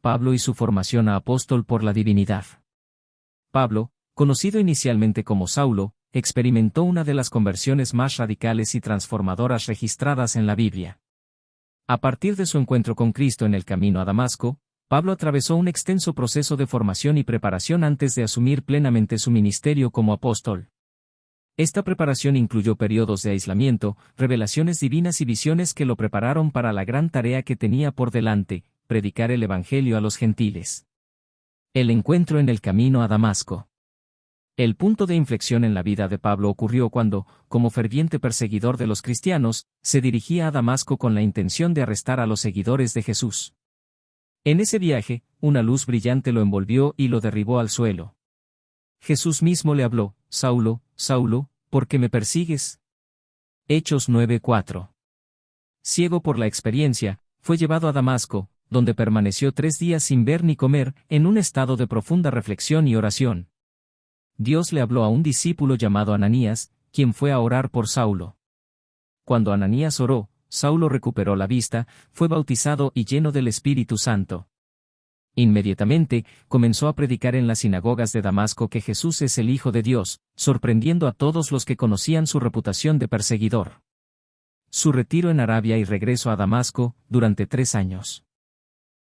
Pablo y su formación a apóstol por la divinidad. Pablo, conocido inicialmente como Saulo, experimentó una de las conversiones más radicales y transformadoras registradas en la Biblia. A partir de su encuentro con Cristo en el camino a Damasco, Pablo atravesó un extenso proceso de formación y preparación antes de asumir plenamente su ministerio como apóstol. Esta preparación incluyó periodos de aislamiento, revelaciones divinas y visiones que lo prepararon para la gran tarea que tenía por delante, predicar el Evangelio a los gentiles. El encuentro en el camino a Damasco. El punto de inflexión en la vida de Pablo ocurrió cuando, como ferviente perseguidor de los cristianos, se dirigía a Damasco con la intención de arrestar a los seguidores de Jesús. En ese viaje, una luz brillante lo envolvió y lo derribó al suelo. Jesús mismo le habló: «Saulo, Saulo, ¿por qué me persigues?». Hechos 9:4. Ciego por la experiencia, fue llevado a Damasco, donde permaneció 3 días sin ver ni comer, en un estado de profunda reflexión y oración. Dios le habló a un discípulo llamado Ananías, quien fue a orar por Saulo. Cuando Ananías oró, Saulo recuperó la vista, fue bautizado y lleno del Espíritu Santo. Inmediatamente, comenzó a predicar en las sinagogas de Damasco que Jesús es el Hijo de Dios, sorprendiendo a todos los que conocían su reputación de perseguidor. Su retiro en Arabia y regreso a Damasco, durante 3 años.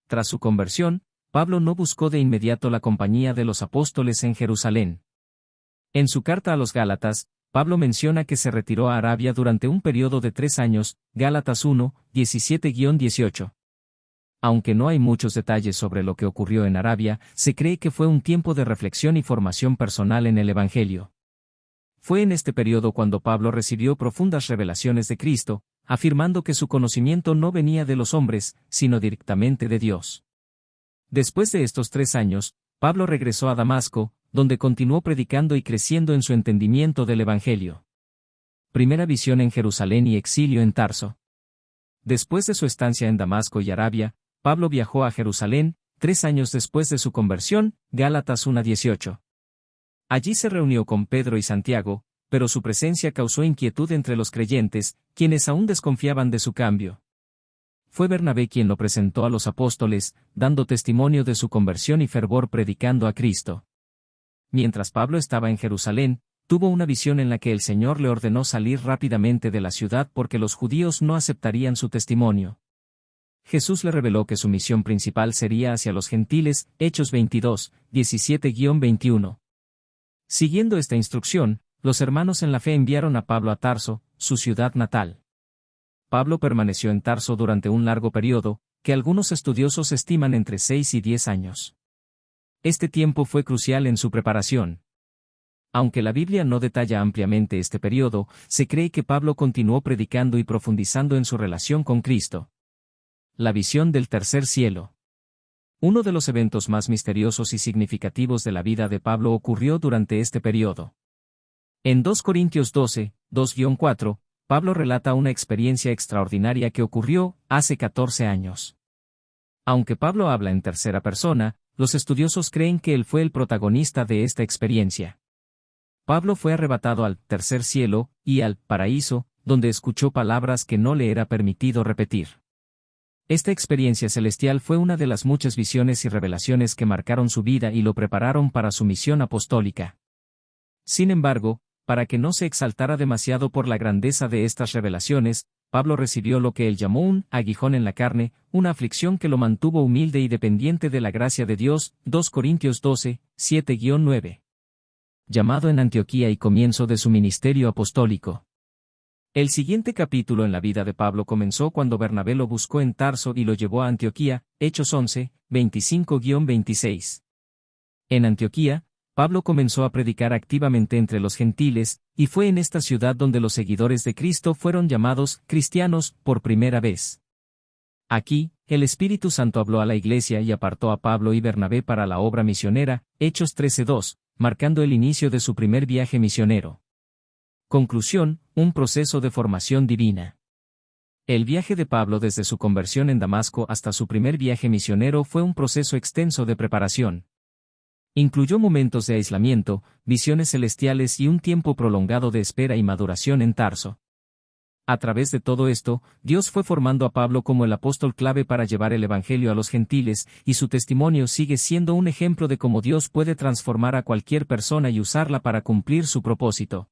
Tras su conversión, Pablo no buscó de inmediato la compañía de los apóstoles en Jerusalén. En su carta a los Gálatas, Pablo menciona que se retiró a Arabia durante un periodo de 3 años, Gálatas 1, 17-18. Aunque no hay muchos detalles sobre lo que ocurrió en Arabia, se cree que fue un tiempo de reflexión y formación personal en el Evangelio. Fue en este periodo cuando Pablo recibió profundas revelaciones de Cristo, afirmando que su conocimiento no venía de los hombres, sino directamente de Dios. Después de estos 3 años, Pablo regresó a Damasco, donde continuó predicando y creciendo en su entendimiento del Evangelio. Primera visión en Jerusalén y exilio en Tarso. Después de su estancia en Damasco y Arabia, Pablo viajó a Jerusalén, 3 años después de su conversión, Gálatas 1:18. Allí se reunió con Pedro y Santiago, pero su presencia causó inquietud entre los creyentes, quienes aún desconfiaban de su cambio. Fue Bernabé quien lo presentó a los apóstoles, dando testimonio de su conversión y fervor predicando a Cristo. Mientras Pablo estaba en Jerusalén, tuvo una visión en la que el Señor le ordenó salir rápidamente de la ciudad porque los judíos no aceptarían su testimonio. Jesús le reveló que su misión principal sería hacia los gentiles, Hechos 22, 17-21. Siguiendo esta instrucción, los hermanos en la fe enviaron a Pablo a Tarso, su ciudad natal. Pablo permaneció en Tarso durante un largo periodo, que algunos estudiosos estiman entre 6 y 10 años. Este tiempo fue crucial en su preparación. Aunque la Biblia no detalla ampliamente este periodo, se cree que Pablo continuó predicando y profundizando en su relación con Cristo. La visión del tercer cielo. Uno de los eventos más misteriosos y significativos de la vida de Pablo ocurrió durante este periodo. En 2 Corintios 12, 2-4, Pablo relata una experiencia extraordinaria que ocurrió hace 14 años. Aunque Pablo habla en tercera persona, los estudiosos creen que él fue el protagonista de esta experiencia. Pablo fue arrebatado al tercer cielo y al paraíso, donde escuchó palabras que no le era permitido repetir. Esta experiencia celestial fue una de las muchas visiones y revelaciones que marcaron su vida y lo prepararon para su misión apostólica. Sin embargo, para que no se exaltara demasiado por la grandeza de estas revelaciones, Pablo recibió lo que él llamó un aguijón en la carne, una aflicción que lo mantuvo humilde y dependiente de la gracia de Dios, 2 Corintios 12, 7-9. Llamado en Antioquía y comienzo de su ministerio apostólico. El siguiente capítulo en la vida de Pablo comenzó cuando Bernabé lo buscó en Tarso y lo llevó a Antioquía, Hechos 11, 25-26. En Antioquía, Pablo comenzó a predicar activamente entre los gentiles, y fue en esta ciudad donde los seguidores de Cristo fueron llamados cristianos por primera vez. Aquí, el Espíritu Santo habló a la iglesia y apartó a Pablo y Bernabé para la obra misionera, Hechos 13:2, marcando el inicio de su primer viaje misionero. Conclusión, un proceso de formación divina. El viaje de Pablo desde su conversión en Damasco hasta su primer viaje misionero fue un proceso extenso de preparación. Incluyó momentos de aislamiento, visiones celestiales y un tiempo prolongado de espera y maduración en Tarso. A través de todo esto, Dios fue formando a Pablo como el apóstol clave para llevar el Evangelio a los gentiles, y su testimonio sigue siendo un ejemplo de cómo Dios puede transformar a cualquier persona y usarla para cumplir su propósito.